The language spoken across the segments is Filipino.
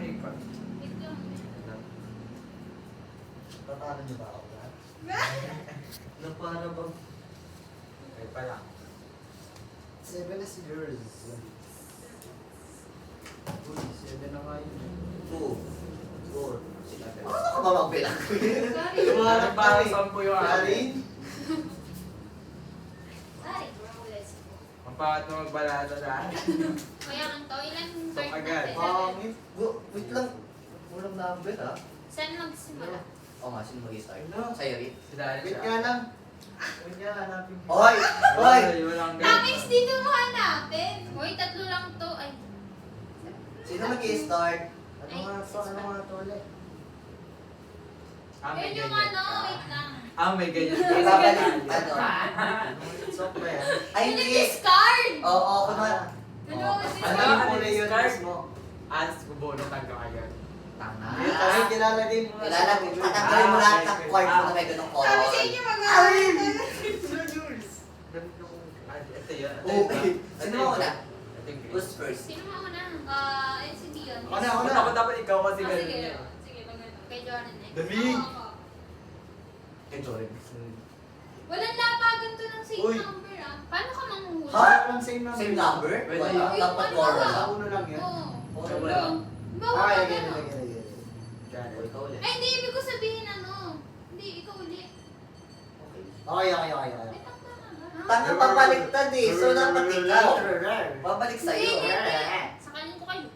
ikot. Wait lang. Tatalo niyo ba ako lahat? Paano ba? Okay pa lang. 7 is yours. Uy, 7 na nga yun. 2, 4, 6, 7. Ano ka ba magbilang? Sorry. Parang parang 10 yung akin. Karin? Sorry, bro. Let's go. Ang pangat mo magbalado na. Kaya ang to, ilan So, card agad. natin? Pangit. Wait lang. Walang number ha? Saan magsimula? Oo nga, sino mag-start? Sa'yo rin. Sila Wait nga lang. Wait nga, hanapin ko. Hoy! Hoy! Walang Nakis dito mo hanapin. Hoy, tatlo lang to. Ay. Sino mag-start? Ano nga to? Ano nga to ulit? Yun yung ano, wait lang. May ganyan. Babalik. Ano? Software. Ay, Yun yung hindi. discard! Oo, kunwari. Dalawa kasi Ano? sila. Ano yung Start mo? As bubunot ka agad. Tama. Ay, kilalagay mo. Ilalagay, tatanggalin mo lahat ng card mo na may ganong color. Sabi sa inyo mag-aaral. Ito yun. Okay. Sino mo una? Ito yung Who's first? Sino mo una? Si Dion. Ako na, ako na. Ako dapat ikaw kasi Oh, ganun sige. yun. Sige, kay Jordan eh. Dali. Ako. Kay Jorin. Walang lapagan to ng same Uy. number ah. Paano ka manguhuli? Ha? Same number. Same number? Pwede. Wala. Uy, Dapat ano color ba? lang. Uno lang yan. Oo. Color Wala. lang. Bawa Ah, ka again, ano? again, again. O, ikaw ulit. Ay, hindi. Ibig ko sabihin ano. Hindi, ikaw ulit. Okay. Okay, okay, okay. May takta na ba? Tanga pabaliktad eh. So, dapat ikaw. Babalik Hindi, sa'yo. hindi. Sakalin ko kayo.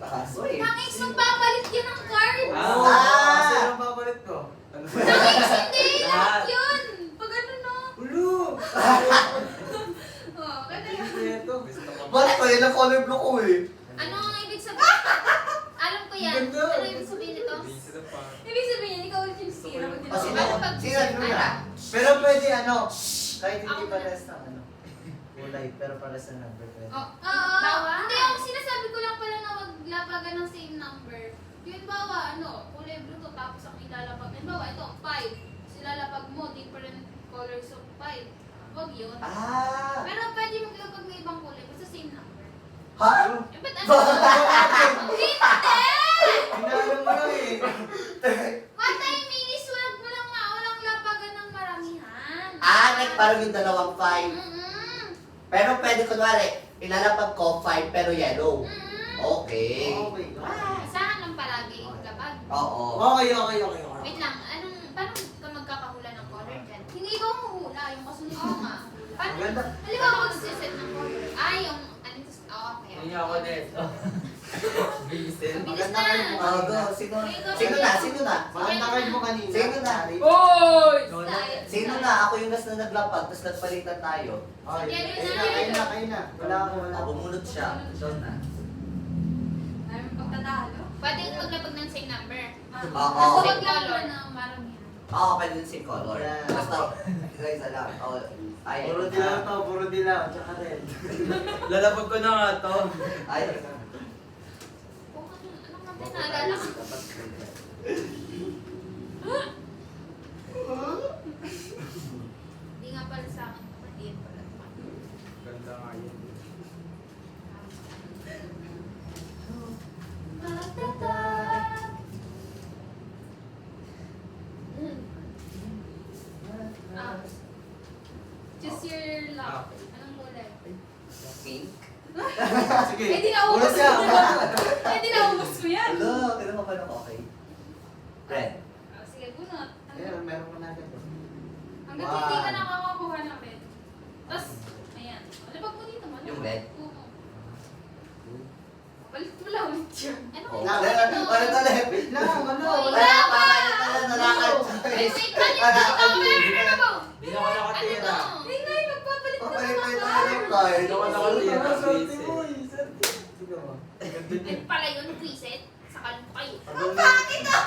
Aso eh. Tangis, magpapalit yun ng card. Ah! Sino ang papalit ko? Ano? Tangis, hindi. Lahat Lahat. yun. Pag ano no. Ulo! Oh, kada Ito. Gusto ko. Bakit ko yun ang color blue ko eh? Ano ang ibig sabihin? Alam ko yan. Ganda. Ano ibig sabihin nito? Busy na pa. Ibig sabihin, ikaw ulit yung sira. Pag Oh, sino? Ano pag Sino? Sino na? Pero pwede ano, kahit hindi Ako na. pares ng ano, kulay, pero pares ng number pwede. Oh, hindi, ang sinasabi ko lang pala na wag lapagan ng same number. Yun bawa, ano, kulay blue to, tapos ang ilalapag. Yun bawa, ito, 5. Silalapag mo, different colors of 5. Wag yun. Ah! Pero pwede maglapag ng ibang kulay, basta same number. Ha? Eh, ba't ano? Hindi! Hinalo mo lang eh. What I mean is, walang lapagan ng maramihan. Ah, like parang yung dalawang 5. Mm-mm. Pero pwede kunwari, ilalapag ko 5 pero yellow. Mm-mm. Okay. Okay. Isahan lang palagi lapag. Oo. Okay, okay, okay. Wait lang, paano ka magkakahula ng color dyan? Hindi ikaw mahula, yung kasunod ko nga. Paano? Maganda. Halimbawa, magsiset ng color. Okay. Hindi ako net. Bisin. Mabilis Maganda na. kayo mo. Oh, go. Sino? Ikaw, Sino na? Sino na? Maganda card mo kanina. Sino na? Hoy! Style. Sino na? Ako yung last na naglapag, tapos nagpalitan tayo. Okay, Sige, kayo na, kayo na. Wala ako, wala Ah, ako. bumunot siya. Ito na. Ayaw mo pagtatalo? Pwede maglapag ng same number. Oo. Basta wag lang color na maramihan. Oo, pwede din si color. Yeah. Basta, isa lang. Oh, ay. Puro dilaw to, puro dilaw. Tsaka red. Lalapag ko na nga to. Ay. Kung anong natin naalala ko? Hindi nga pala sa akin. Maliit pala. Ganda nga yun. Ah. Choose your luck. Okay. Anong kulay? Pink. Sige. Eh, di naubos Ulit mo siya. yan. Eh, di naubos mo yan. Hello, kailan mo pa ng okay? Red. Ah, sige, bunot. Ayan, meron ko na agad. Hanggang hindi ka nakakakuha ng red. Tapos, ayan. Ano pag mo dito? Ano? Yung red? Oo. Balik mo lang ulit yun. Ano Oh. yung Wala ito? ulit. Wait lang, ano? Wala pa! Nalakad. Ay, wait lang yung dito. Ano mo? Hindi na ako Ano nakatira. to? Hindi nga, magpapalit ka Papalit na tayo ng tayo ng card. Hindi ako nakatira. Swerte mo eh, swerte. Sige mo. Ay, pala yun, preset. Sakalin ko kayo. Ang Bakit ah?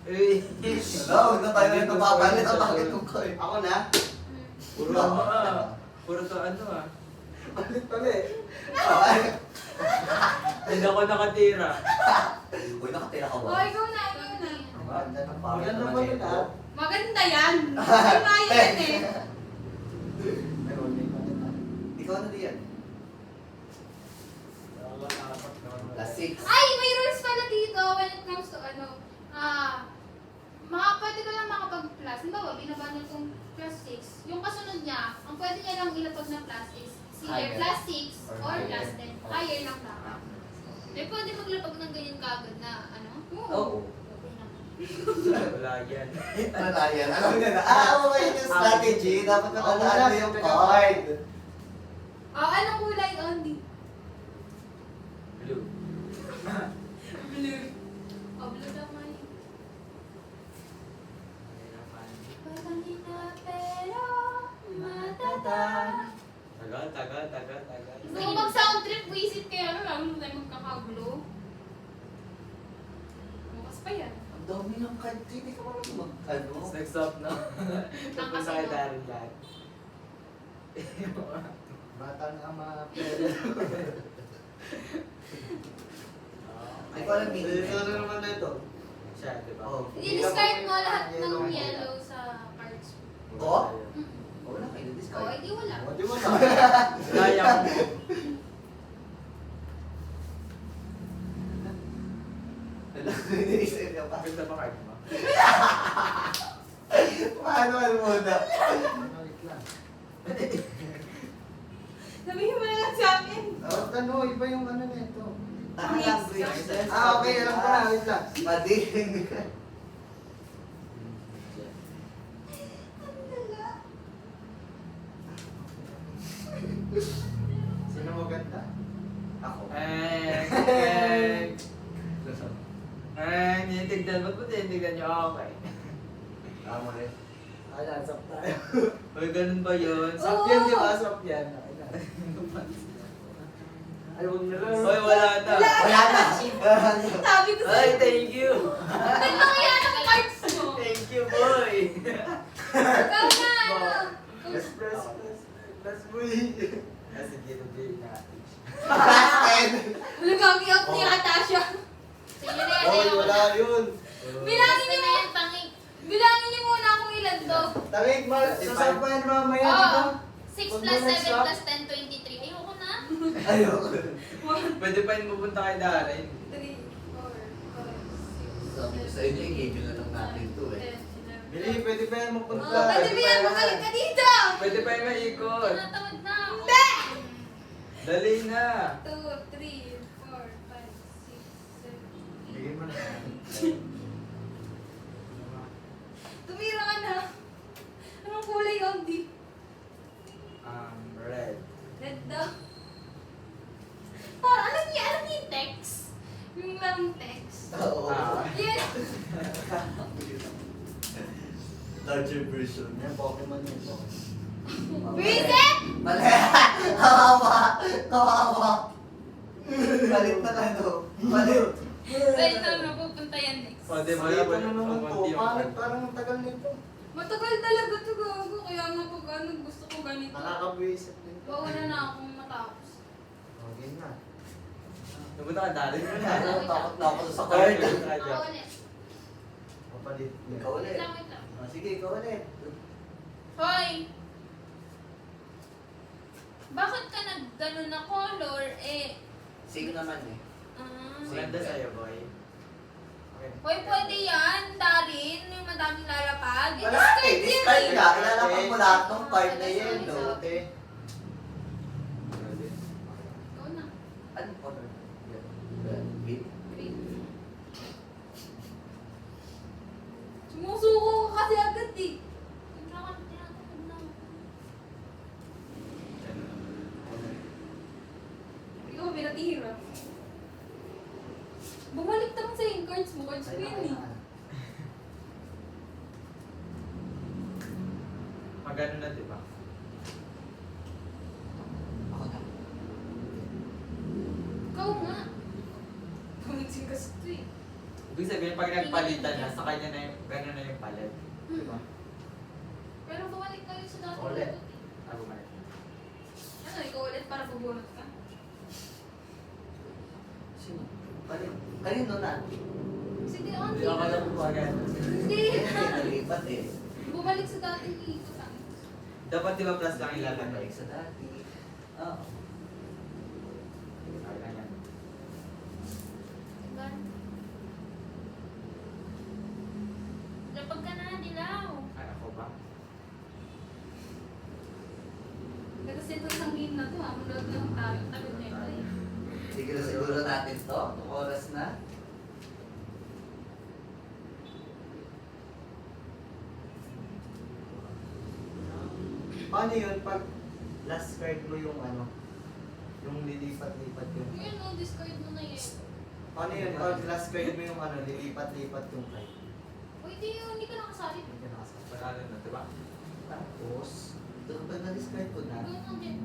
Uy! Hello, huwag na tayo nito papalit ang bakit kong card. Ako na? Puro ano ah. Puro to ano ah. Palit palit. Hindi ako nakatira. Uy, nakatira ka Oh, ba? ikaw na, ikaw na. Ang ganda ng pangit Maganda naman ba nito. yun, ah? Maganda yan. Ay, maya yan eh. Meron din palit ah. Ikaw na diyan. Last 6. Ay, may rules pala comes to pwede ka lang makapag-plus. Halimbawa, binaba niyo itong plus 6. Yung kasunod niya, ang pwede niya lang ilapag na plus is either Higher. plus 6 or Or plus higher. 10. Higher lang dapat. Eh, pwede maglapag ng ganyan kagad na, Oo. Okay naman. Wala yan. Wala yan. Alam niya na. Okay yung strategy. Dapat nakalaano yung card. Anong kulay, Andy? Blue. Blue. Blue naman yun. Pagkanina pero matata. Tagal. Gusto ko mag-sound trip, buisit kaya lalo na tayo magkakablo. Bukas pa yan. Ang dami ng card. Hindi ka marunong mag-ano. Next up na. Tapos sa Daryl yan. Batang ama, pero... Ay, ko alam meaning. Ito na naman na ito. Siya, di ba? Oh. I-discard mo lahat ng yellow sa cards mo. Ko? Mm. Wala kayo Oh, discard. hindi wala. O, di mo na. Kaya mo. Wala ko iniisip niya pa. Ganda ba card mo? Paano muna? Wait lang. Sabihin mo na lang sa akin. Ba't ano, iba yung ano nito. Lang, Princess. Okay, alam ko na, wait lang. Mading. Sino maganda? Ako. Tinitignan. Ba't mo tinitignan nyo? Okay. Tama rin. Ayan, sap tayo. Uy, ganun ba yun? Sap yan, di ba? Sap yan. Ayaw na lang. Uy, wala na. Wala na. Sabi ko Ay, sa'yo. thank you. Ba't nangyayari ang cards mo? Thank you, boy. Ikaw na, ano? Plus, plus, plus. Plus, boy. Kasi dito din natin. Wala gagi out ni Atasha. Sige na yan, Oy, ayaw ko wala na. yun. Bilangin niyo mo yung tangik. Bilangin niyo muna kung ilan to. Tawig, sasabayan mamaya, di ba? 6 plus 7 plus 10, 23. Ayoko na. Ayoko. 1, Pwede pa yun pupunta kay Darren. 3, 4, 5, 6, Sabi ko sa inyo, i-game na lang natin to eh. Bili, pwede pa yan mapunta. Pwede ba yan? Magaling ka dito! Pwede pa yung maikot. Tinatamad na ako. Hindi! Dali na. 2, 3, 4, 5, 6, 7. Bigay mo na. Tumira ka na. Anong kulay yun, di? Red. Red daw. Alam niya yung text? Yung larong text. Oo. Yes! Larger version. Yan, Pokemon yun. Visit! Mali. Kawawa. Kawawa. Palit na ano. Palit. Saan ito napupunta yan next? Pwede mo Mali na pa na naman to. yung Parang ang tagal nito. Matagal talaga ito gago. Kaya nga pag gusto ko ganito. Nakakabuisip din. Bawala na akong matapos. Okay na. Pupunta ka Darren mo na. Ano, takot na ako sa Card. card. Ako ulit. Mapalit niya. Ikaw ulit. Wait lang, wait lang. Sige, ikaw ulit. Hoy! Bakit ka nag-gano'n na color? Sige naman eh. Maganda sa'yo, boy. Okay. Hoy, pwede yan, Darin. Yung madaming lalapag. Wala eh. Discard ka. Ilalapag mo lahat ng card na yun. Sorry, No? sorry. Okay. Ikaw na. Ano color? Green. Green. Sumusuko ka kasi agad eh. Tingnan ka, tinatamad na. Ikaw, pinatihira. Bumalik naman sa yung cards mo. Cards mo yan eh. Magano na, di ba? Ako na. Ikaw nga. Kumigsing kasi ito eh. Ibig sabihin, pag nagpalitan na, sa kanya na yung, gano'n na yung palit. Di ba? Pero bumalik ka rin sa dati. Ulit. Ako man. Ano, ikaw ulit para bubunot ka? Sino? Kanino na? Sige, on. Hindi ako alam kung agad. Hindi. Nalipat eh. Bumalik sa dating ikot lang. Dapat di ba plus lang ilalagay? Balik sa dati. Oo. Okay lang yan. Diba? Tagal na tayo. Tagal na ito eh. Sige na siguro natin to. Anong oras na? Paano yun pag last card mo yung ano? Yung lilipat-lipat yung Yun, no, discard mo na yan. Paano yun pag last card mo yung ano, lilipat-lipat yung card? Uy, hindi ka nakasali. Hindi ka nakasama. Panalo na, diba? Tapos, ito ba na-discard ko na? Gawin mo din.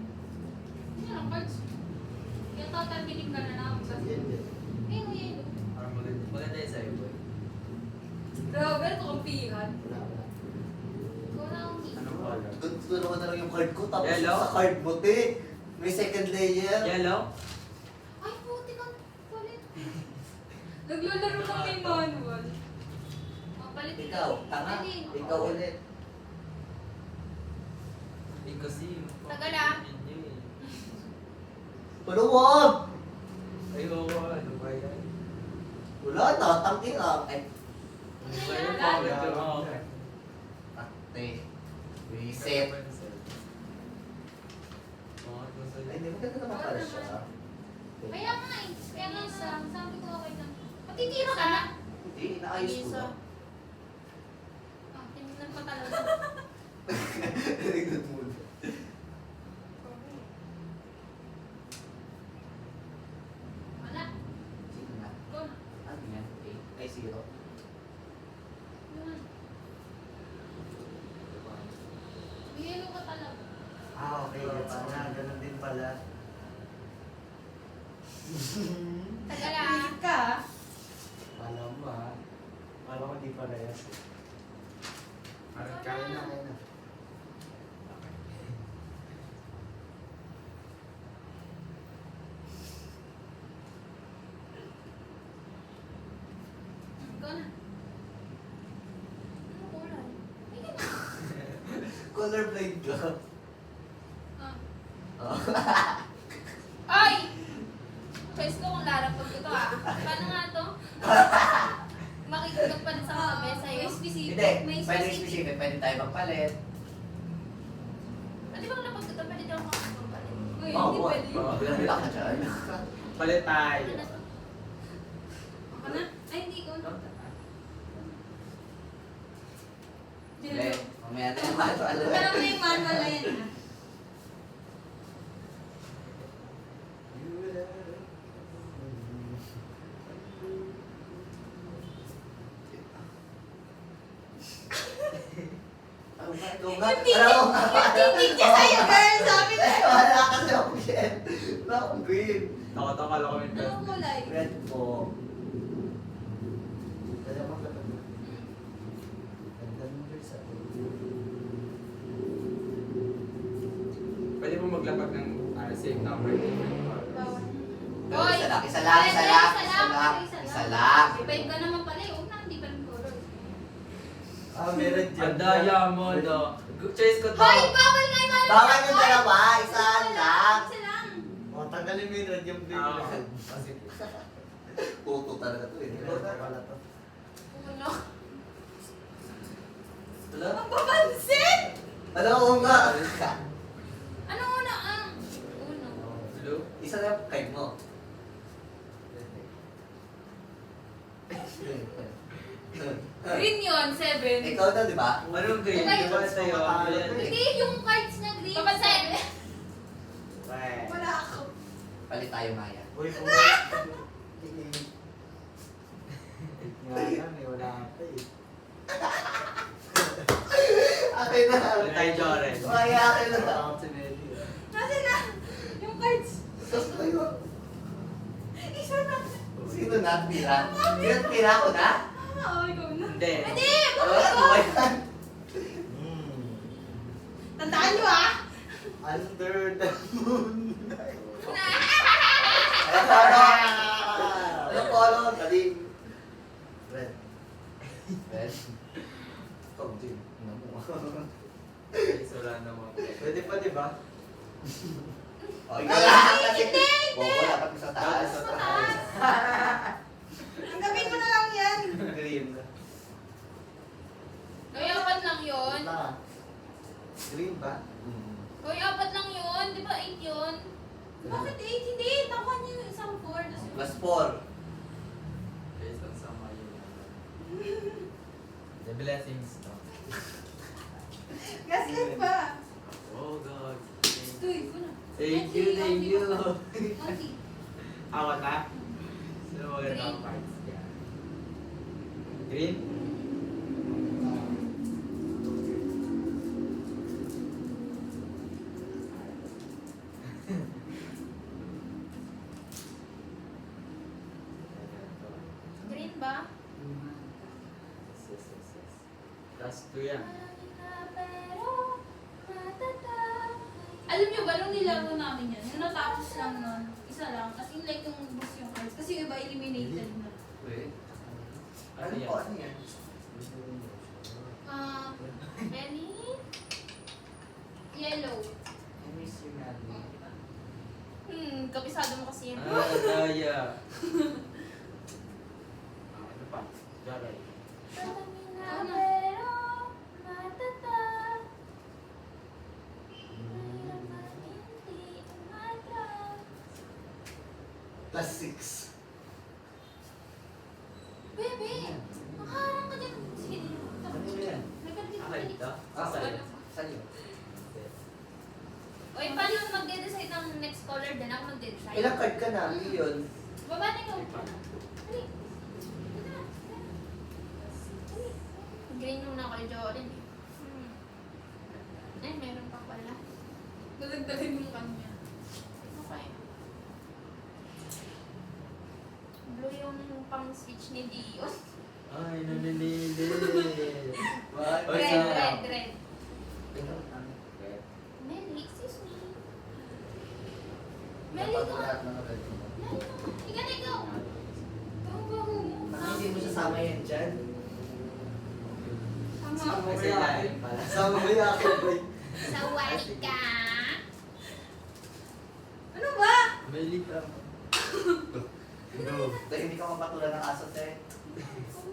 Hindi na lang cards. Yung tatargeting ka na na ako sa Yan din. Ayun, ayun. Parang maganda yung sa'yo, boy. Grabe, ito kampihan. Wala, wala. Ikaw na ang hit. Anong color? Tuturo ko na lang yung card ko. Tapos Yellow? sa card mo, te. May second layer. Yellow? Ay, puti ka palit. Naglalaro lang may manual. Oh, palit Ikaw, tanga. Palit. Ikaw ulit. Eh, kasi... Tagal ah. Wala, wag! Ay, oo, ano ba yan? Wala na, tangin lang. Ay, Ano ba yan? Wala. Bakit yung okay? ate. Reset. Ay, hindi, maganda naman pala siya. Kaya nga eh. Kaya nga sabi ko okay lang. Patitira ka na. Hindi, inaayos ko na. Ah, tinignan pa talaga. Tignan mo. Wala. Sige na. Go na. Ano yan? Ay, 0. Yun. Yellow ka talaga. Ah, okay. Gets ko na. Ganun din pala. Tagal ah. ka. Alam mo ha. Alam ko di parehas. Parang Kaya na, kaya na. Go na. Ano kulay? Ayun. Colorblind ka. Ah. Oh. Ay! Choice ko kung lalapag ko to ah. Paano nga to? Makikita pa rin sa katabi sa'yo. May specific. Hindi, May pwede specific. specific. Pwede tayo magpalit. Pwede bang lapag ko to? Pwede daw makakapagpalit. Uy, Oo, hindi pwede yun. bilang ka dyan. Palit tayo. Ano na to? Ako na? Ay, hindi ko na. Hindi, mamaya na yung manual. Pero may manual na yan ah. Ano ba? Ikaw nga? Yung titig- Alam mo? yung titig niya sa'yo, girl. Sabi na. Wala ka sa option. Wala akong green. Nakatangkala kami Anong best. kulay? Red po. Kaya mo ka naman. Ganda mo girl sa atin. Pwede mo maglapag ng same number. Bawal. Pero Hoy! isa lang, isa lang, isa lang, isa lang, isa lang. Iba ka naman pala eh. Huwag na, hindi pa rin color. Ah, meron dyan. Ang diamond, oh. Choice ko to. Hoy! Bawal nga yung manual! Bawal yung dalawa, isa lang. Isa lang. O, tanggalin mo yung red yung blue. Ah, kasi Puto talaga to eh. Red pala to. Uno. Wala? Ang papansin! Alam ko nga. Ano una ang? Uno. blue. Isa lang kay mo. Green yun, 7. Ikaw na, di ba? Anong green? Okay. Di ba sa'yo? Ano yan? Hindi, yung cards na green. Papansin. Weh. Wala ako. Palit tayo, Maya. Uy, kung nga lang eh, wala ka eh. Akin na. Palit tayo, Joren. Maya, akin na. Wala akong sineli. Nasaan na? Yung cards. Tapos tayo. Isa na. Sino na? Tira? Tira ko na? Oo, ikaw na. Hindi. Hindi! Oh, yan. Tandaan nyo ah! Under the moon. Ano color? Ano color? Dali. Red. Red. Ikaw, Jim. Ano mo? Guys, wala naman. Pwede pa, di ba? O, ikaw lang kasi. Bobo, dapat mo sa taas. Sa taas. Ang gawin mo na lang yan. Green. Hoy, apat lang yun. Na. Green ba? Hmm. Hoy, apat lang yun. Di ba 8 yun? 4. Based on sama yun. The blessings to. Gaslit pa. Oh God. Uy, ko na. Thank you, thank you. Auntie. Ako na? Sino magandang parts yan? Green? Green ba? Yes. Last two yan. Alam niyo ba, nung nilaro namin yan, yung natapos lang nun, isa lang, as in like yung bus yung cards, kasi yung iba eliminated na. Wait. Ano yan? Ano yan? Any? Yellow. I miss you, Natalie. Kapisado mo kasi yan. Daya. Ano pa? Jaray. Plus 6. Bebe! Makaharang ka dyan. Sige, dito. Ano yan? May kantin Akin ito? Ah, Saan? saan yun? Oy, paano yung magde-decide ng next color din? Ako magde-decide. Ilang card ka na? Yun. Baba na ikaw. Dali. Dali na. Dali. Green yung na kay Jordan eh. Ay, meron pa pala. Dadagdagan yung kanya. Okay. Blue yung pang switch ni Dio. Ay, nanilili. What? Oy, Red, sa- red. Ikaw, Red. Melly, excuse me. Melly, ikaw. lahat ng red mo. Melly, ikaw na ikaw. Baho-baho mo. Bakit hindi mo sasama yan dyan? Tama. Kasi lalim pala. Sama mo yung akin, boy. Sawali ka. Ano ba? Mali ka. Dahil hindi ka mapatulan ng aso, te.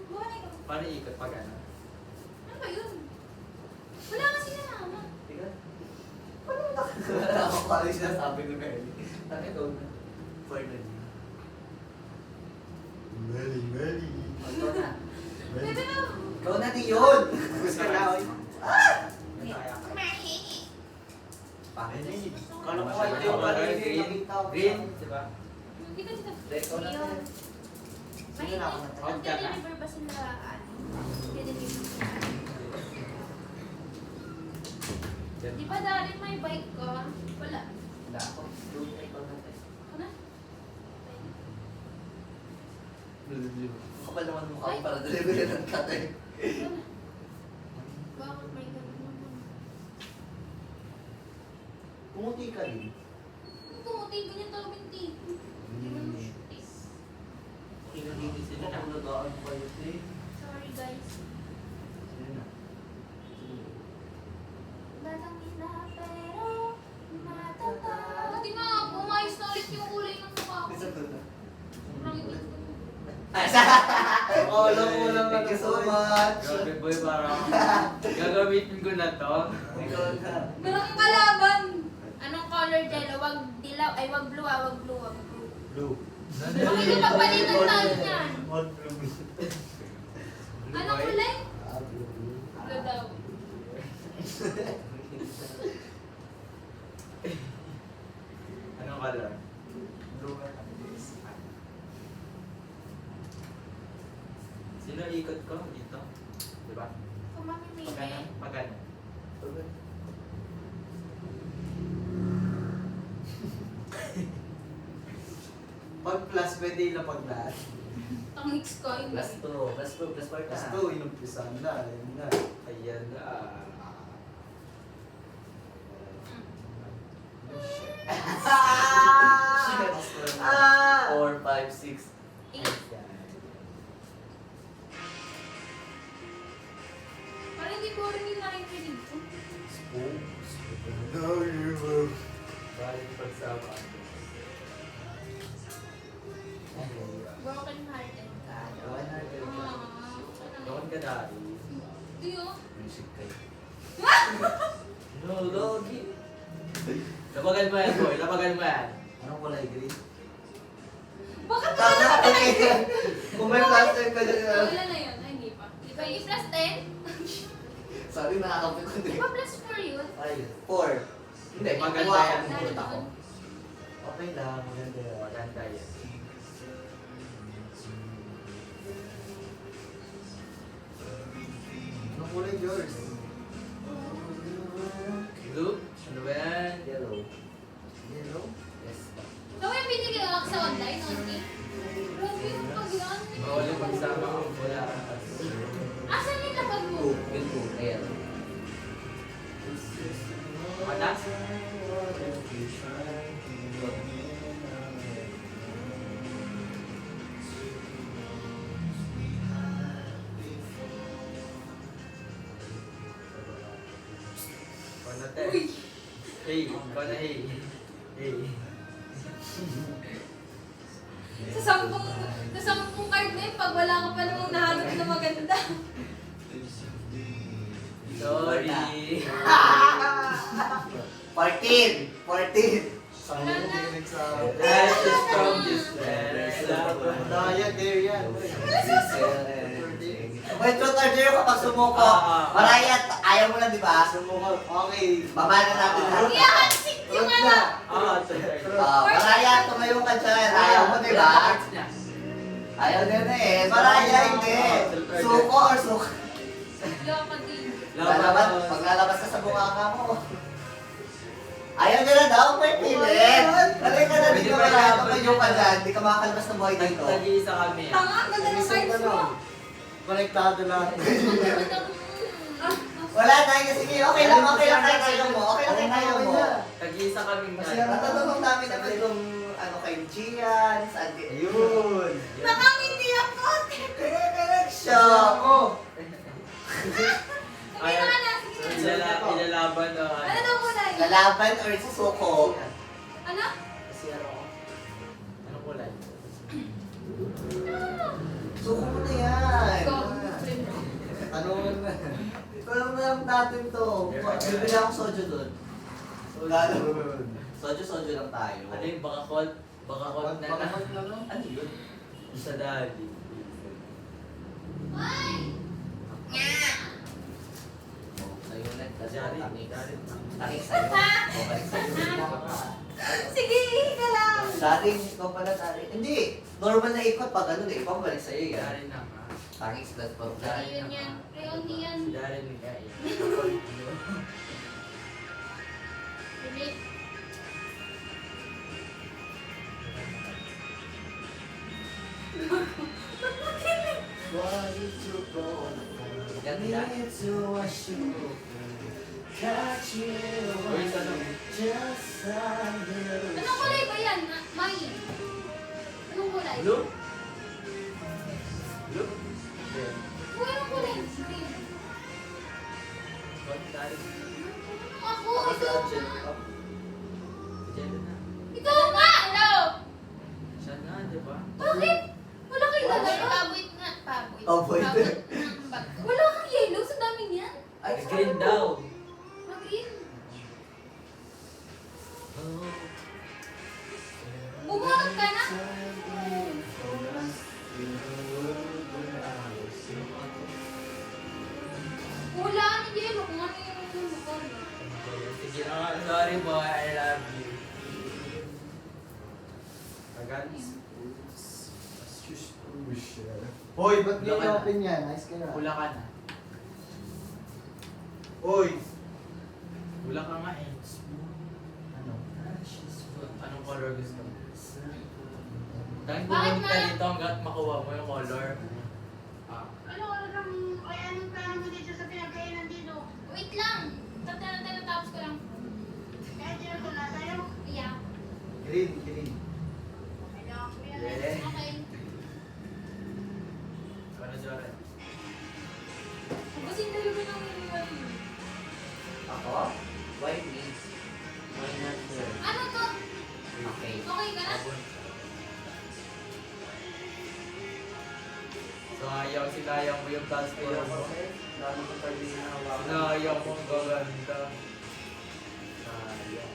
Buhay ka. Paano ikot pag ano? Ano ba yun? Wala kasi na mama. Tiga. Paano mo nakakala ako kung ano sinasabi ni Mary? Ano ikaw na? For the Mary. Ikaw na. Bebe na. Ikaw na di yun! Gusto ka na, oy. Ano kaya ka? Pangit. Kala ko Masyado ito yung ka color rin, green. nakita ko. Green, di ba? Dito, dito. Hindi, ikaw na Ayun. te. Sige na ako na te. Out ka na. Magde-deliver ba sila? Magde-deliver sila. Di ba dati may bike ko? Wala. Wala ako. Doon na ikaw na te. Ako na? Kapal naman mukha ko para delivery ng kate. Ako na. Bakit may ganun naman? Pumuti ka rin. Ano pumuti? Ganyan talaga yung tea. Hindi mo naman shoot eh. Kinulili sila na. Ako nagaan pa yun, te. Sorry guys. Sige na. Sige. Dalangin na pero matatag. Buti nga, umayos na ulit yung kulay ng mukha ko. Isa doon na. Sobrang init ko. Oh, ko lang. Thank you so much. Grabe boy, parang gagamitin ko na to. Ikaw na. Meron kang kalaban. Anong color jello? Wag dilaw, ay wag blue ah, wag blue, wag blue. Blue. Bakit yung pagpalitan tayo niyan? All blue. Anong kulay? Ah, blue. Blue daw. Anong color? Blue ka. Sino ikot ko dito? Di ba? Kung mamimili. Pagano? Pagano? Pag plus, pwede ilapag lahat. Ang mix ko, hindi. Plus 2. Plus 2. Plus 4 Plus na. two, inumpisan na. Ayun na. Ayan na. Ah! 4, 5, 6. Parang hindi boring yung nakikinig ko. No, you will. Balik pagsama. Broken hearted ka. Broken-hearted ka. Doon ka dati. Di oh. Music kayo. No, Logi. Labagan mo yan, boy. Labagan mo yan. Anong kulay green? Bakit ba Tama na ka yan. Kung may plaster ka dyan. Wala na yun. Ay, hindi pa. Di ba yung plus 10? Sorry, nakakapit ko Di din. ba plus 4 yun? Ay, 4. Hindi, Maganda maganda yan. yan. Pulot ako. okay lang. Maganda yan. Maganda yan. Anong kulay yours? Blue? Ano ba yan? Yellow. Yellow? Yes. Ikaw yung binigay ako sa online, okay? Grabe yung pag-yan. Bawal yung pagsama ko. Wala. Asan yung lapag mo? Yung 2. Ayan. Mata? Ikaw na, te. Uy! Hey, ikaw na, hey. Hey. Sa sampung card na yun, pag wala ka pa namang nahanap na maganda. Sorry. 14! 14! Saan mo kinilig sa akin? Life is from this land. Daya, there yan. May truth or dare kapag sumuko. Ah. Maraya, ayaw mo na, di ba? Sumuko. Okay. Baba na natin lahat. Iyakan si yung Fruit ano! na. Maraya, tumayo ka dyan. Ayaw mo, di ba? Ayaw din eh. Maraya, hindi. Suko or suko. Loko din. Lalabas, paglalabas ka sa bunganga mo. Ayaw nila daw, may pilit. Talay ka na, di ka maraya, tumayo ka dyan. Di ka makakalabas ng buhay dito. Tag-iisa kami. Tanga, ang ganda ng cards mo. Konektado lahat. Wala tayo, sige, okay lang kahit ayaw mo. Okay lang kahit ayaw mo. Tag-iisa kami. Natatanong namin naman kung ano kay Gian, saan di... Ayun. Nakangiti ako. Correction! Ako. Sabi na ka na, sige na. Ilalaban o Ano daw kulay? Lalaban or susuko? Ano? Kasi ano ko? Anong kulay? Suko mo na yan. Ikaw. Ano na? Ito lang na natin to. Bibili akong soju doon. Lalo. Soju lang tayo. Ano yung baka cold? Baka cold na na. Ano yun? Sa daddy. Ay! Sa'yo ulit. Jari. Takik sa'yo. O, balik sa'yo. Sige, ka lang. Dating, ikaw pala dating. Hindi. Normal na ikot pag ano, ikaw balik sa'yo yan. Jari na nga. Takik sa pa. Hindi yun yan. Reondi yan. Si Jari ni Kaya. Relate. Yan nila. Uy, tanong. Anong kulay ba yan, Mai? Anong kulay? Blue? Blue? Yeah. Uy, anong kulay? Green. What? Jari? Ako, Ako si ikaw Angel. nga. Si Jello na. Ikaw nga! Hello! Siya na, di ba? Bakit? Wala kayo Wala. dalawa? Paboy nga. Paboy. Paboy. ng bag ko. Wala kang yellow sa dami niyan. Ay, Green daw. Mag-green. Oh. Bumunot ka na. Wala ang yellow kung ano yung motor. Sige na nga. Sorry boy, I love you. Agad. Hoy, ba't Wala ka na. open yan? Nice ka na. Hula ka na. Hoy. Hula ka nga eh. Ano? Anong color gusto mo? Dahil Bakit pumunta ma? dito hanggat makuha mo yung color. Ah. Anong plano mo dito sa pinagkainan dito? Wait lang. Tapos ko lang. Kaya dito ko na sa'yo. Yeah. Green, green. Yeah. Okay. Ano Joren? Kasi talaga ng Ako? Why me? Why not sir? ano to? Okay. Okay ka na? So sinayang mo yung passport mo. Lalo ko pa din nahawakan. Sinayang mo ang gaganda. Sayang.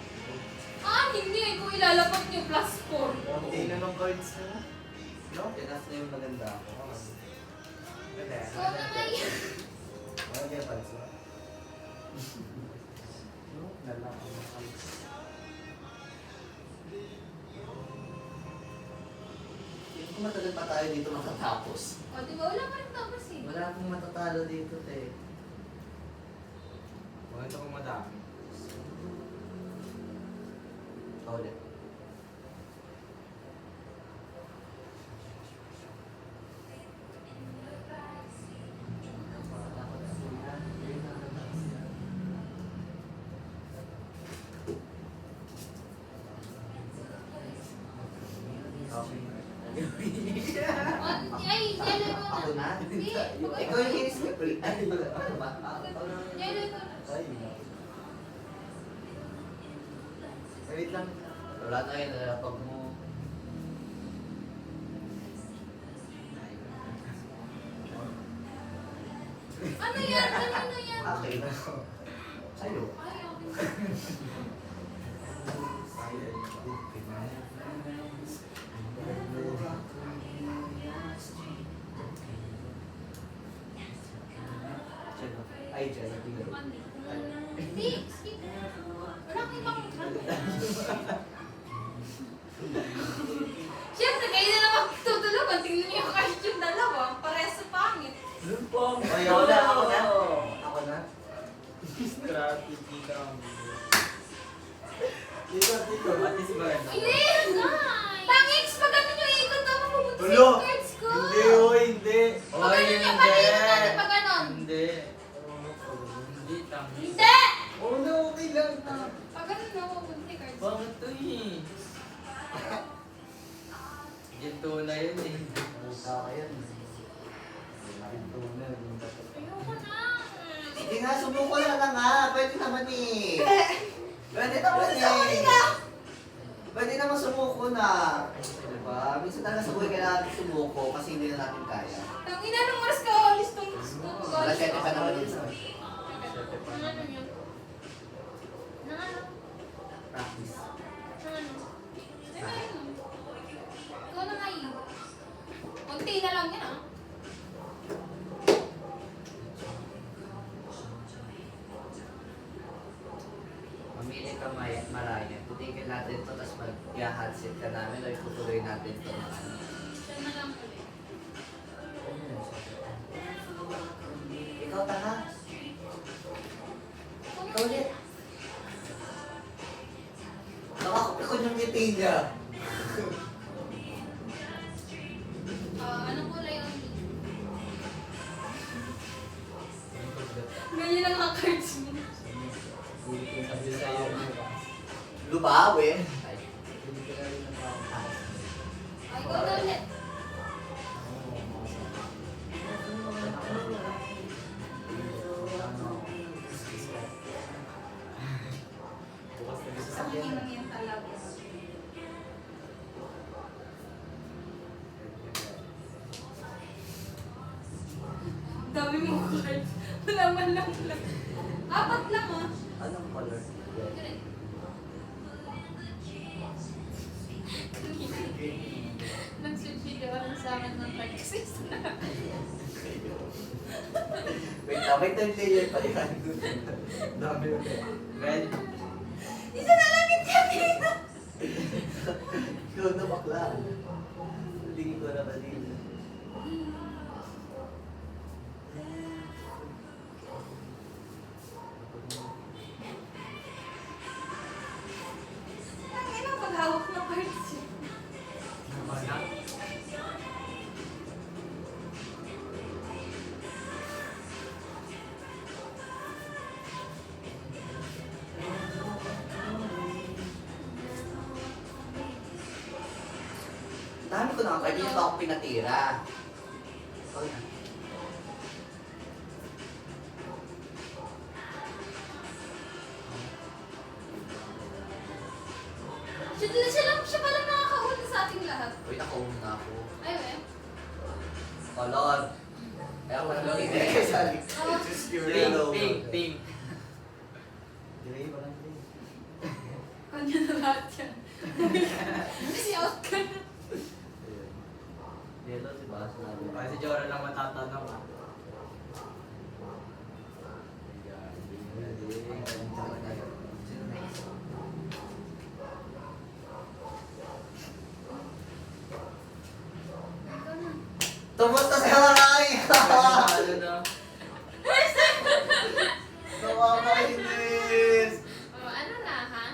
Hindi. Kung ilalapag niyo plus 4. Hindi na ng cards na. No? Pinas na yung maganda ako. Wala. Ikaw na nga yun. Ano kaya pansin? No? Nalang ako makalis. Kung matagal pa tayo dito makatapos. O, di ba? Wala pa rin tapos eh. Wala akong matatalo dito, te. Maganda kung madami. Paulit. O, ay, yellow ko Ako na. na? Hindi. Ikaw yung kinis ko. Ay, ano ba? Yellow ko na. Ay, wait lang. Wala na yun, pag mo. Ano yan? Ano yan? Okay na. Sa'yo. Ay, okay. Ay, Jen, nagpigil. Hindi, skip. Wala kang ibang Siyempre, kayo na naman tutulungan. Tingnan niyo yung kahit yung dalawa. Parehas sa pangit. Ay, ako na, ako na. Ako na? Strategy lang. Dito, dito. At least maganda. Hindi, guys. Tangix, pag ano nyo ikot ako, pupunta sa Ulo! cards ko. Hindi, oy, hindi. Pag ano nyo, paano natin pag ganon? Hindi. Hindi, tama. Hindi! Oh no, okay lang. Pag ano na, pupunta yung cards. Bakit to eh? Ginto na yun eh. Nakita ko yan. Nakita ko na. Ayoko na. Sige nga, subuko na nga. Pwede naman eh. Pwede naman Sa huli eh. ka. Pwede naman sumuko na. Diba? Minsan talaga sa buhay kailangan sumuko kasi hindi na natin kaya. Ang ina nung oras ka, alis tong Wala siya pa naman yun sa Nang ano yun? Nang ano? practice. Nang ano? Ay, ayun. Ikaw na nga yun. Kunti na lang yan ah. Mamili ka maraya. Tutigil natin to tapos mag-hotset ka namin o itutuloy natin to. Siya na lang ulit. Ikaw tanga. Ikaw ulit. Nakakapikon yung ngiti niya. Anong kulay ang ganyan lang ang cards mo. Sabi sa'yo. Lubawi. Ay. Ay, ikaw na ulit. Bukas na gusto Ang sa inang yan talaga. Dami mo cards. Wala man lang lang. Apat lang ah. Anong color? Correct. Nag-switch video ka lang sa akin ng card kasi isa na. Wait, may 10 layer pa yan. Dami ulit. Red. Isa na lang yung kanina. Ikaw na bakla. Hindi ko na kanina. Ang ina paghawak ng cards yun. Dami ko na, pwede niyo pa ako pinatira. Okay na. Siya pala nakakauna sa ating lahat. Wait, ako muna ako. Ay, we. Color. Kaya ako lang hindi kayo sali. Pink, pink, pink. Delay pa lang din. Kanya na lahat yan. Kasi out ka na. Yellow, si ba? Sinabi. Kasi si Joran lang matatanong. Sino next? Ikaw na. Tumusta si Hawaii? Ano na? Nakakainis! Oh, ano na, ha?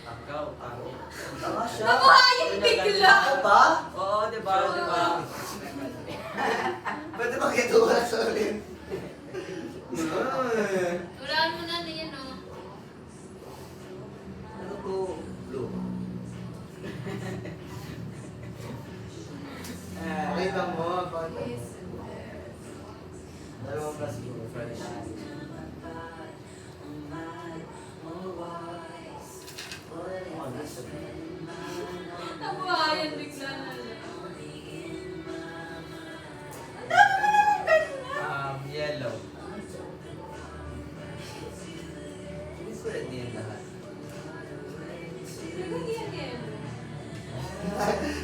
Tanggaw, tanggaw. Tama siya. Nabuhayan bigla! Ako ba? Oo, diba? Diba? Pwede ba kituwa sa ulit? Walaan mo na yan, oh. Ano to? Blue. Wait lang mo. Yes. Dalawang plus blue. Fresh. Nabuhayan bigla na lang. Ang dami mo naman ganun, Yellow. Hindi ko rin yan lahat. Nagagyan yan.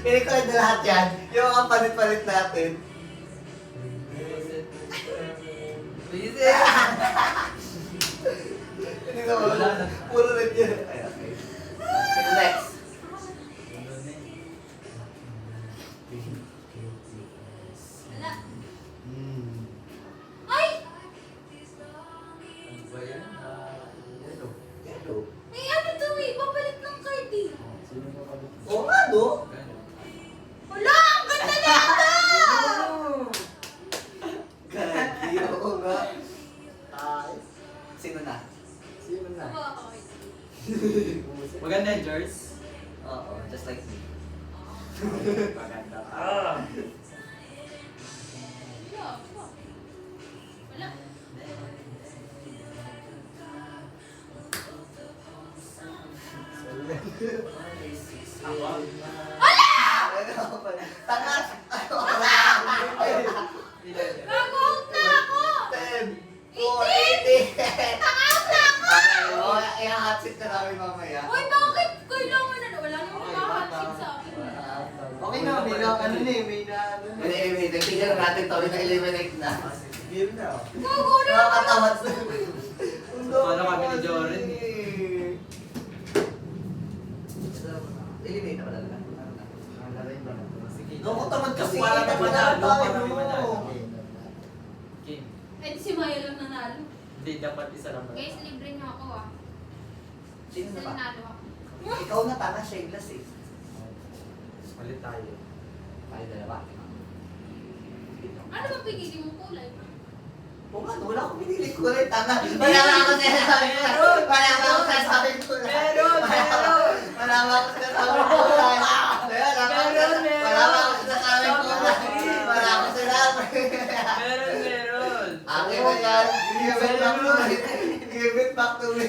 Hindi ko rin lahat yan. Yung ang palit-palit natin. Visit! Hindi naman. Wala na. Puro rin yan. Ay, okay. Next. Wala. Ay! Ano ba yan? Yellow. Yellow. May ano to eh, papalit ng card eh. Oo nga, no? Ganun. Wala! Ang ganda na ata! Gagi, oo nga. Sino na? Sino na? Okay. Maganda yung Jers. Oo, just like me. Maganda. Wala. Wala. Ako? Tanga! Nag-out na ako! 10, 4, 18! 80. Nag-out na ako! Oo, i-hotsit na namin mamaya. Uy, bakit? Kailangan na. Wala namang makakatsin sa akin. Okay na, may na ano na eh, may na ano na. Wait, tignan na natin to, na-eliminate na. Game na. Gago na! Nakakatamad na. Paano kami ni Joren? Eliminate na pala lang. Nalagay ba na? Sige. Naku, tamad kasi. Para Tatlo na manalo, tayo. para may manalo. King. Eh, si Maya lang nanalo. Hindi, dapat isa lang. Guys, libre niyo ako ah. Sino na ba? Nanalo ako. Ikaw na tanga, shameless eh. Malit tayo. Tayo dalawa. Ano ba pinili mong kulay? Oo nga, wala akong pinili ko rin, tanga. Wala nga ako sinasabi ko. Wala nga ako sinasabi ko. Meron! Meron! Wala nga ako sinasabi ko. Wala nga ako sinasabi ko. Wala ako sinasabi. Meron! Meron! Akin na yan. Give it back to me.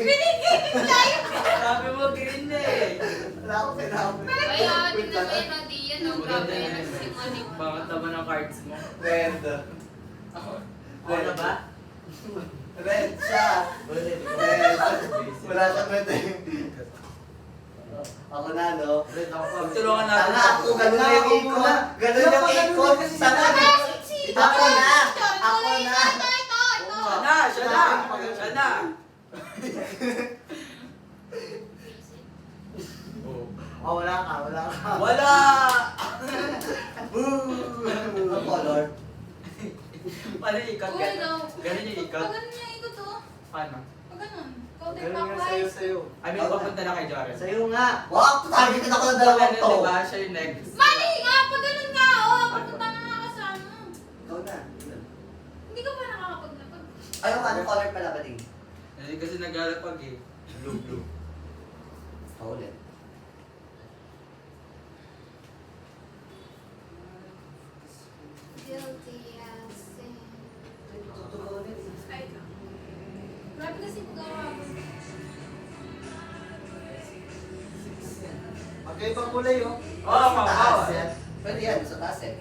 Sabi mo green eh! Wala akong sinabi. Ay, tingnan mo yun, hindi yan. Ang Maganda grabe yan. yan. Si Monik. Bakit naman ang cards mo? Red. Ako na ba? Red siya. Ulit. Red. Wala siyang red eh. Ako na, no? Red ako pa. Tulungan natin. Tanga ako, ganun na yung ikot. Ganun yung ikot. Tanga. Ako na. Ako na. Ito. Siya na! Siya na! Siya na! Oh, wala ka, wala ka. Wala! Boo! Ang color. Paano yung ikot? Uy, no. Ganun yung ikot? Pag ganun niya ikot to. Paano? Pag ganun. Ganun nga sa'yo, sa'yo. I mean, papunta na kay Joren. Sa'yo nga. Wow, targeted ako ng dalawang to. Diba? Siya yung next. Mali nga! Pag ganun nga! Oo, papunta nga nga sa ano. Ikaw na. Hindi ka ba nakakapaglapag? Ayaw ka, anong color pala ba din? Hindi kasi naglalapag eh. Blue, blue. Ako ulit. Guilty as sin. Tutulo ulit. Ay, grabe kasi pag-awa ko. Magkaibang kulay oh. Oo, Sa taas mabawal. yan. Pwede yan, sa taas eh.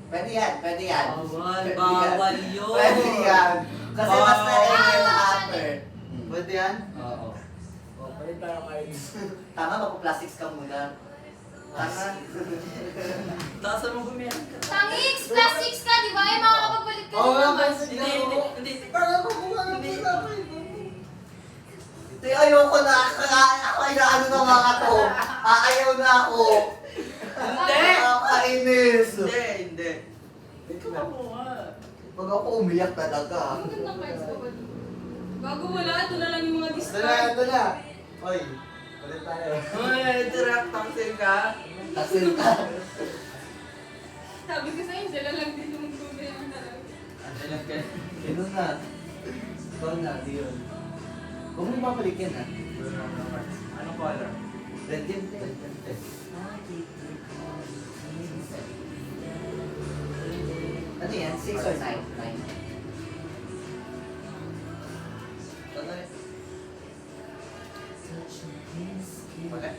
Pwede yan, pwede yan. Bawal, Pwede bawal yan. yun. Pwede yan. Kasi mas Bawal. na-area na upper. Pwede yan? Oo. Oh, palit tayo cards. Tama, magpa-plastics ka muna. Tanga. Taas mo gumiyan ka. Tangix! Plus 6 ka, di ba? Ay, makakapagbalik ka Oo nga, naman. pansin Hindi, ko. hindi. Tanga ko kung ano wala ko eh. Ito ayoko na. Ako ay ano na mga to. Ayaw na ako. Hindi! Nakakainis. Hindi. Ikaw ka mukha. Pag ako umiyak talaga. Ang gandang cards ko ba? Bago wala, ito na lang yung mga Ito na, discard. ito na. Oy, ulit tayo. Uy, interact tangsil ka. Taksil ka. Sabi ko sa'yo, sila lang din yung tunay yung talaga. Ano lang ka? Ito na. Ikaw na, di yun. Huwag mo babalik yan ha. Anong color? Red yun. Ano yan? 6 or 9? 9. Wala.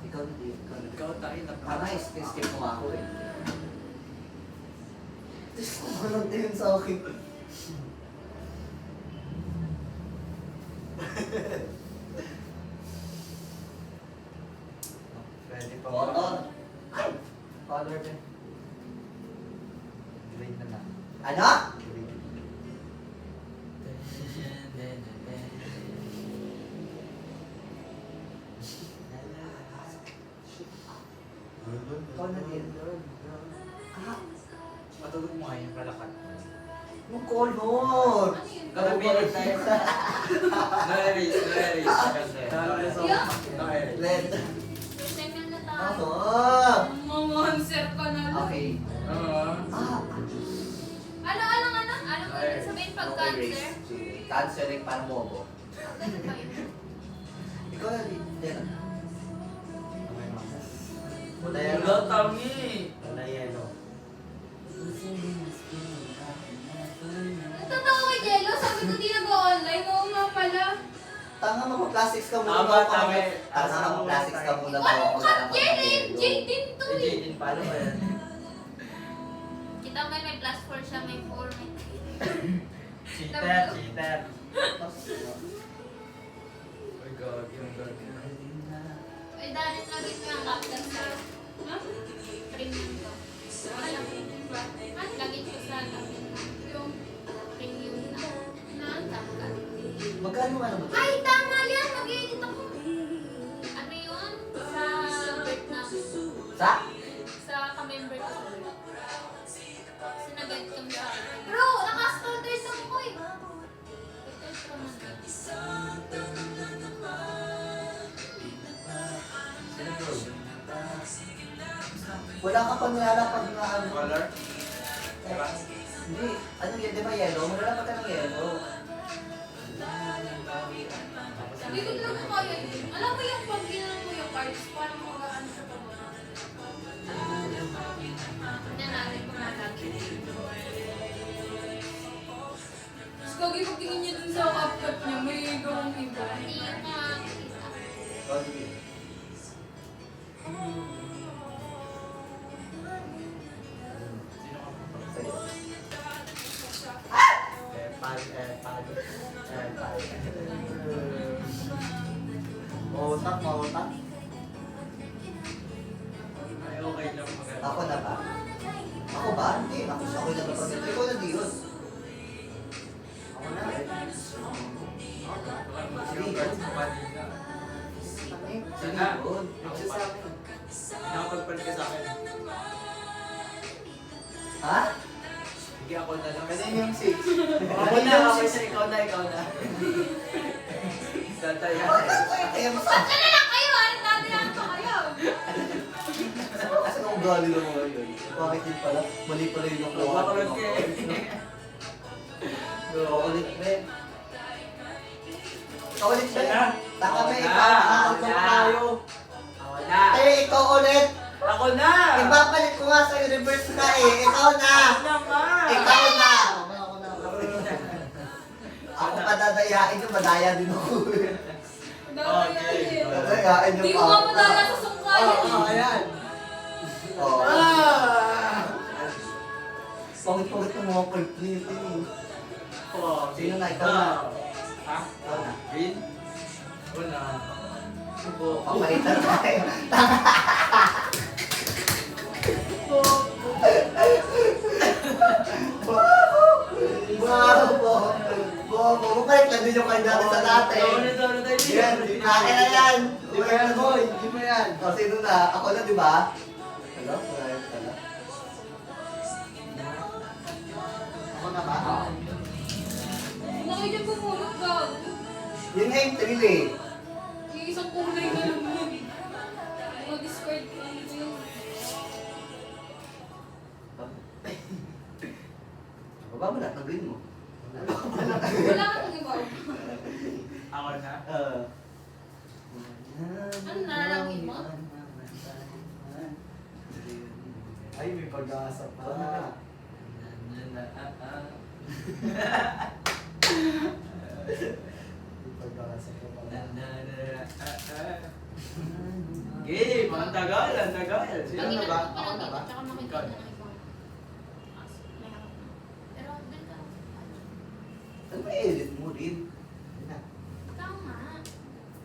Ikaw na di. Ikaw tayo na. Parang skip mo ako eh. Diyos ko, anong tingin sa akin? Pwede pa. Color. Ay! Color din. Green na lang. Ano? Green. Ikaw na din. Ah, Matulog mo ngayon, kalakat. yung color! Ano yun? Karamihan tayo sa... No erase, no erase. Kasi. Yeah? No erase. Red. Second na tayo. Ano? Mga monster ka na lang. Okay. Oo. Ah, Ano mo yung sabihin pag no cancer? erase. Cancer like parang mobo. Ganun ba yun? Ikaw na din. Yan. Wala yan. Wala tangi. Wala yellow. Totoo kay Jello, sabi ko di nag-online. Oo nga pala. Tanga, magpa-plastics ka muna. Tama, bago tama. kami- Tanga, magpa-plastics ka muna. bago Ano ako ka? lalabas ng Jello, yelo. Jay din to Eh, eh. Jaden, paano ba yan? Kita mo may plus 4 siya, may 4, may 3. Cheater, cheater. Uy, gagi, ang gagi. Ay, dahil lagi ko yung captain sa... Ha? Premium ko. Ano? Lagi ko sa captain yung premium na. Naantangkat. Magkano nga naman? Ay, tama yan! Mag-edit ako. Ano yun? Sa birth na. Sa? Sa ka-member ko. Sinagat kami sa akin. Bro, naka-scolders ako eh. Ito ito naman. Wala ka pa nilalapag na ano. Color? Diba? Hindi. Ano yan? Di ba yellow? Malalapag ka ng yellow. Sabi ko lang ko kaya yun. Alam mo yung pag ginano mo yung cards, parang mag-ano siya pa mo. Tignan natin kung nalagay. Tapos kagi pagtingin niya dun sa CapCut niya, may gawang iba. Hindi yung makakita. Oh, sige. Sino ka? Sa'yo. Mautak, mautak. Ay, okay lang maganda. Ako na ba? Ako ba? Hindi. Ako siya. Ako na ba? Ikaw na di yun. Ako na. Yung cards mo kanina. Sige yun. Nagsasabi. Nakapagpalit ka sa akin. Ha? Sige, ako na lang. Kasi yung 6. Ako na, okay siya. Ikaw na, ikaw na. Tatayan. Kaya mo Ba't ka na lang kayo? Anong dati lang pa kayo? Kasi ang ugali ng mga yun. Bakit yun pala? Mali pala yung nakuha. Nagbakulot ka eh. Kaulit ba? Kaulit ba? Siya na. Taka Ako may na. ipapakakot Ako na. tayo. Ako na. Eh, ikaw ulit. Ako na. Ipapalit ko nga sa universe na eh. Ikaw na. Ako na nga. Ikaw na. Ako na. Ako padadayain yung madaya din ako. Okay. Dadayain yung Hindi ko nga madala sa sungkayan. ayan. Oo. Ah! Pangit-pangit ng mga pagplit eh. Oh, Sino na? Ikaw na. Ha? Ikaw na. Green? Wala. Subo, papalitan tayo. Bobo! Bobo! Mabalik lang din yung kanya natin sa dati. Sorry tayo. Yan, akin na yan. Di ba yan, boy? Di ba yan? O, sino na? Ako na, di ba? Hello? Wala yun pala. Ako na ba? Nakita ko muna ka. Yun nga yung thrill eh. Yung isang kulay na lang yun. Mag-discord ko ano yun. Baba mo lahat ng green mo. Wala ka nang iba. Ako na. Ano nalalangin mo? Ay, may pag-asa pa. May pag-asa pa pala. Game, ang tagal, ang tagal. Sino Pag na ba? inanong ko Ako lang na dito, ba? tsaka makikita na ibang may harap na. Pero, ganda. Ano ba edit mo rin? Ikaw nga.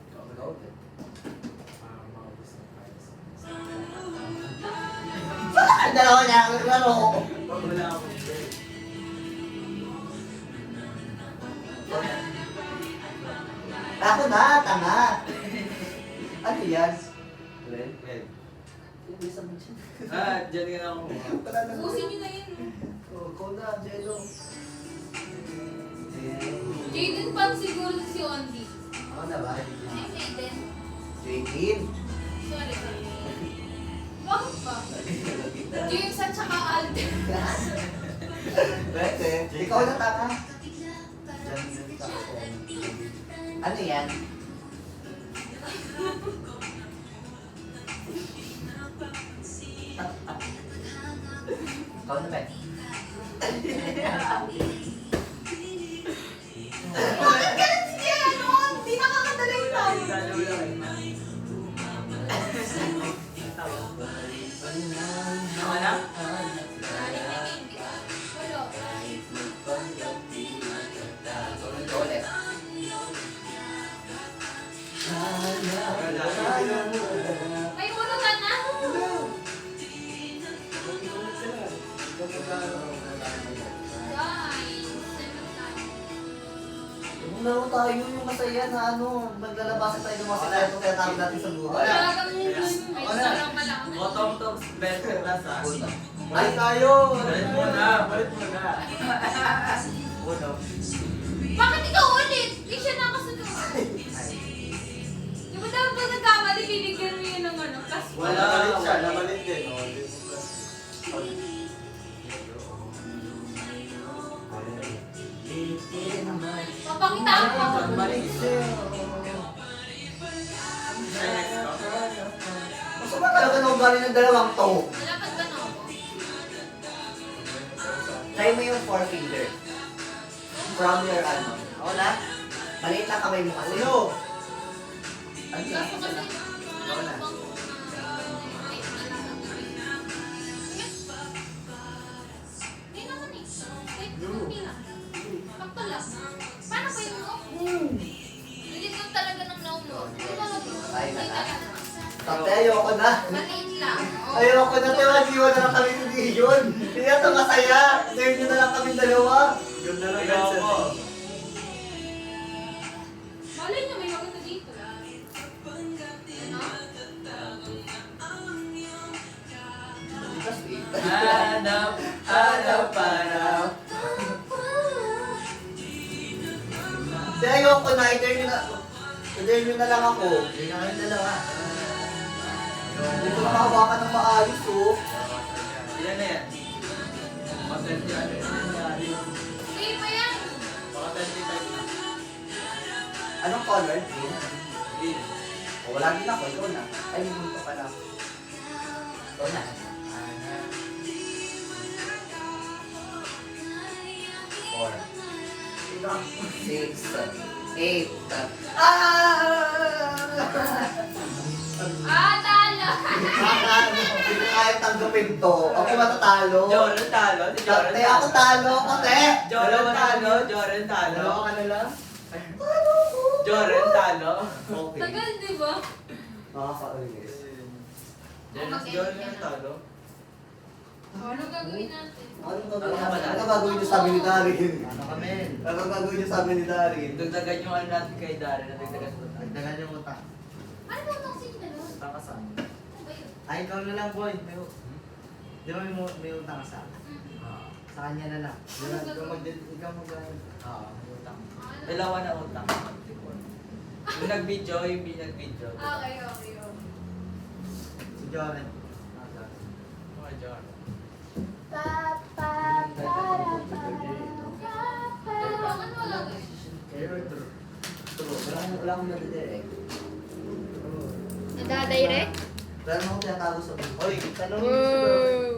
Ikaw ulit. Ang dalawa niya ang laro. Wala akong break. Ako na, tanga. Ano yan? Red. Hindi sa mga Dyan ka na ako. Wala na. Ubusin nyo na yun. Oh, ikaw na, Jello. Jaden Pang siguro si Ondi. Ako na ba? Ay, Jaden. Jaden. Sorry. Bakit ba? James at saka Alden. Pwede. Ikaw na, tanga. Ano yan? Ikaw na ba? Bakit ganun si Jelon? Di nakakadala yung tao. Dalaw lang eh. Ako na? Wala. Ulit. May ulo ka na. Guys, Laro tayo yung masaya na ano, maglalabasan tayo ng mga sekreto kaya tawag natin sa buhay. talagang ay sarang pala. Bottom top better class ah. Ay, tayo! Balik muna, balik muna. Uno. Bakit ikaw ulit? Di siya nakasunod. Di ba dapat pag nagkamali, binigyan mo yun ng ano, plus Wala. Nabalik siya, nabalik din. Oh, di mo plus. Papakita mo. Balik. Next ko. Gusto ba talaga nung galing ng dalawang to? Wala pag gano'n ako. Try mo yung forefinger. From your ano. Ako na. Maliit lang kamay mo kasi. Ulo! Ano Kaso yan? kasi, wala na bang Hindi naman eh. Kahit kunti lang. Sakto lang. Paano ba yung no? Hindi ko talaga ng no mo. Hindi ba lang? Ay, Hindi na. talaga. Tapos ayoko na. Maliit lang. Oo. Ayoko na tayo. Iwan na lang kami ni Dijon. Hindi na ito masaya. Dahil nyo na lang kami dalawa. Yun na lang Ikaw guys. ako. Malay nyo, may maganda dito. Ano? Hanap, hanap, hanap. Hindi, ayoko na. I-dare nyo na lang ako. Hindi na kayong dalawa. Hindi ko makahawakan ng maayos, oh. Ilan na yan? Mga 20 yan. Hindi pa yan. Mga 25 na. Anong color? Green? Green. O, wala din ako. Ikaw na. Ay, may gusto ka na. Ikaw na. 4, 6, 8. Talo! Hindi ko kaya tanggapin to. Ako matatalo. Joran talo. Si Joran Te, ako talo. Ako, te. Joran talo. Joran talo. Dalawa ka na lang? Talo ko. Joren, talo. Okay. Tagal, di ba? Makakaulis. Joren, Joren, talo. Ano gagawin natin? Ano gagawin niyo sabi ni Darin? Ano kami? Ano gagawin niyo sabi ni Darin? Dagdagan yung ano natin kay Darren, dagdagan mo tayo. Dagdagan yung utang. Ano ba itong sige na nun? Tama sa amin. Ano ba yun? Ay, ikaw na lang, boy. Di ba may utang ka sa akin? Ah, Sa kanya na lang. Di ba? Ikaw mag may utang. Dalawa na utang. Yung nag-video, yung nag-video. Okay, okay. Si Joren. Mga Joren. Bakit wala kayo? Wala akong nadidirect. Nadadirect? Wala akong tinatago sa buhay. Oy, tanong mo si Joren.